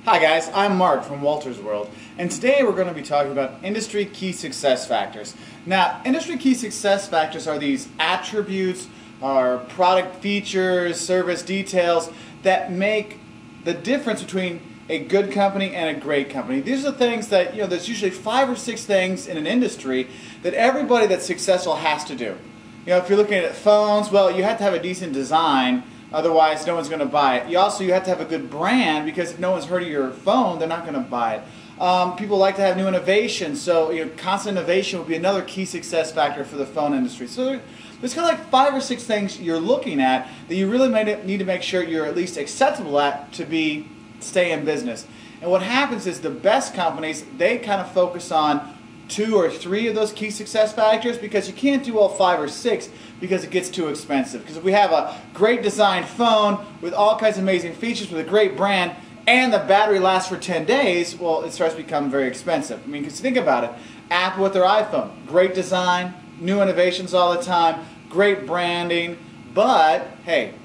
Hi guys, I'm Mark from Wolters World, and today we're going to be talking about industry key success factors. Now, industry key success factors are these attributes or product features, service details that make the difference between a good company and a great company. These are the things that, there's usually 5 or 6 things in an industry that everybody that's successful has to do. If you're looking at phones, well, you have to have a decent design. Otherwise, no one's going to buy it. You have to have a good brand, because if no one's heard of your phone, they're not going to buy it. People like to have new innovation, so constant innovation will be another key success factor for the phone industry. So there's kind of like 5 or 6 things you're looking at that you really need to make sure you're at least acceptable at to stay in business. And what happens is the best companies, they kind of focus on 2 or 3 of those key success factors, because you can't do all 5 or 6 because it gets too expensive. Because if we have a great designed phone with all kinds of amazing features with a great brand and the battery lasts for 10 days, well, it starts to become very expensive. I mean, because think about it. Apple with their iPhone, great design, new innovations all the time, great branding, but hey,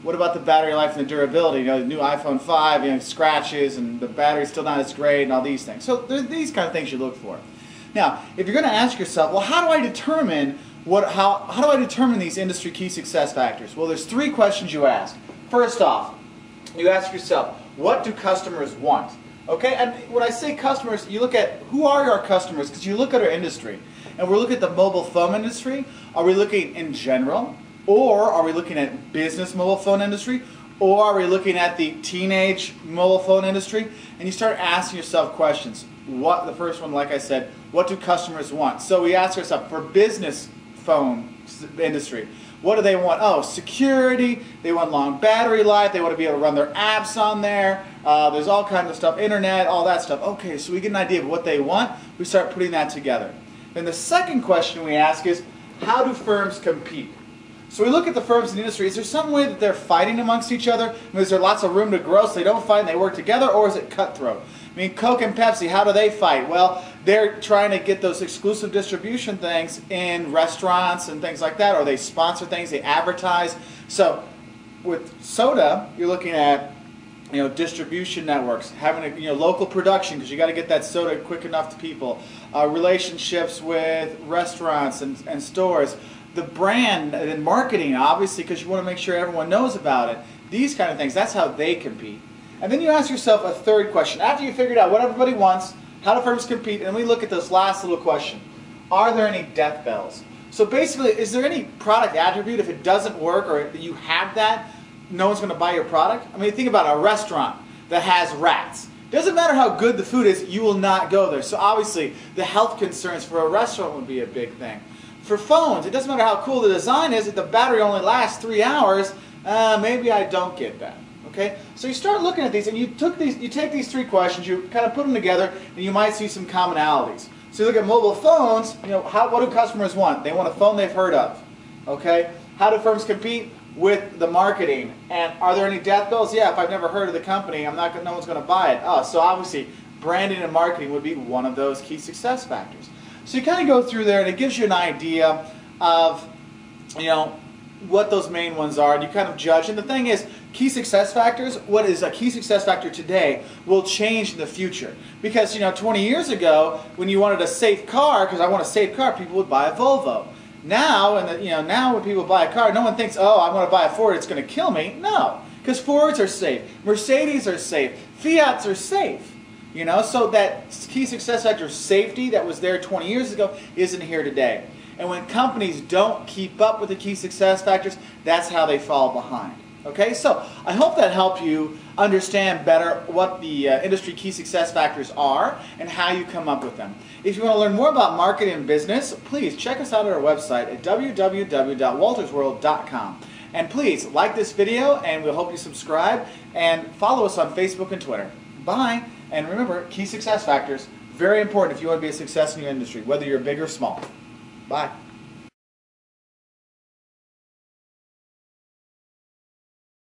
what about the battery life and the durability? The new iPhone 5, scratches and the battery's still not as great and all these things. So there's these kind of things you look for. Now, if you're going to ask yourself, well, how do I determine how do I determine these industry key success factors? Well, there's 3 questions you ask. First off, you ask yourself, what do customers want? Okay, and when I say customers, you look at who are our customers, because you look at our industry, and we're looking at the mobile phone industry. Are we looking in general, or are we looking at business mobile phone industry, or are we looking at the teenage mobile phone industry? And you start asking yourself questions. The first one, like I said, what do customers want? So we ask ourselves, for business phone industry, what do they want? Oh, security, they want long battery life, they want to be able to run their apps on there, there's all kinds of stuff, internet, all that stuff. Okay, so we get an idea of what they want, we start putting that together. Then the second question we ask is, how do firms compete? So we look at the firms in the industry, is there some way that they're fighting amongst each other? I mean, is there lots of room to grow so they don't fight and they work together, or is it cutthroat? I mean, Coke and Pepsi, how do they fight? Well, they're trying to get those exclusive distribution things in restaurants and things like that, or they sponsor things, they advertise. So with soda, you're looking at distribution networks, having a local production, because you got to get that soda quick enough to people, relationships with restaurants and stores, the brand and marketing, obviously, because you want to make sure everyone knows about it. These kind of things, that's how they compete. And then you ask yourself a third question. After you figured out what everybody wants, how do firms compete, and then we look at this last little question. Are there any death bells? So basically, is there any product attribute, if it doesn't work or you have that, no one's going to buy your product? I mean, think about a restaurant that has rats. Doesn't matter how good the food is, you will not go there. So obviously, the health concerns for a restaurant would be a big thing. For phones, it doesn't matter how cool the design is, if the battery only lasts 3 hours, maybe I don't get that. Okay? So you start looking at these, and you take these 3 questions, you kind of put them together, and you might see some commonalities. So you look at mobile phones, what do customers want? They want a phone they've heard of. Okay? How do firms compete? With the marketing. And are there any death bells? Yeah, if I've never heard of the company, no one's going to buy it. Oh, so obviously, branding and marketing would be one of those key success factors. So you kind of go through there, and it gives you an idea of, what those main ones are, and you kind of judge. And the thing is, key success factors, what is a key success factor today will change in the future. Because, 20 years ago, when you wanted a safe car, because I want a safe car, people would buy a Volvo. Now, now when people buy a car, no one thinks, oh, I want to buy a Ford, it's going to kill me. No, because Fords are safe, Mercedes are safe, Fiats are safe. So that key success factor, safety, that was there 20 years ago, isn't here today. And when companies don't keep up with the key success factors, that's how they fall behind. Okay, so I hope that helped you understand better what the industry key success factors are and how you come up with them. If you want to learn more about marketing and business, please check us out at our website at www.woltersworld.com. And please like this video, and we'll hope you subscribe, and follow us on Facebook and Twitter. Bye. And remember, key success factors, very important if you want to be a success in your industry, whether you're big or small. Bye.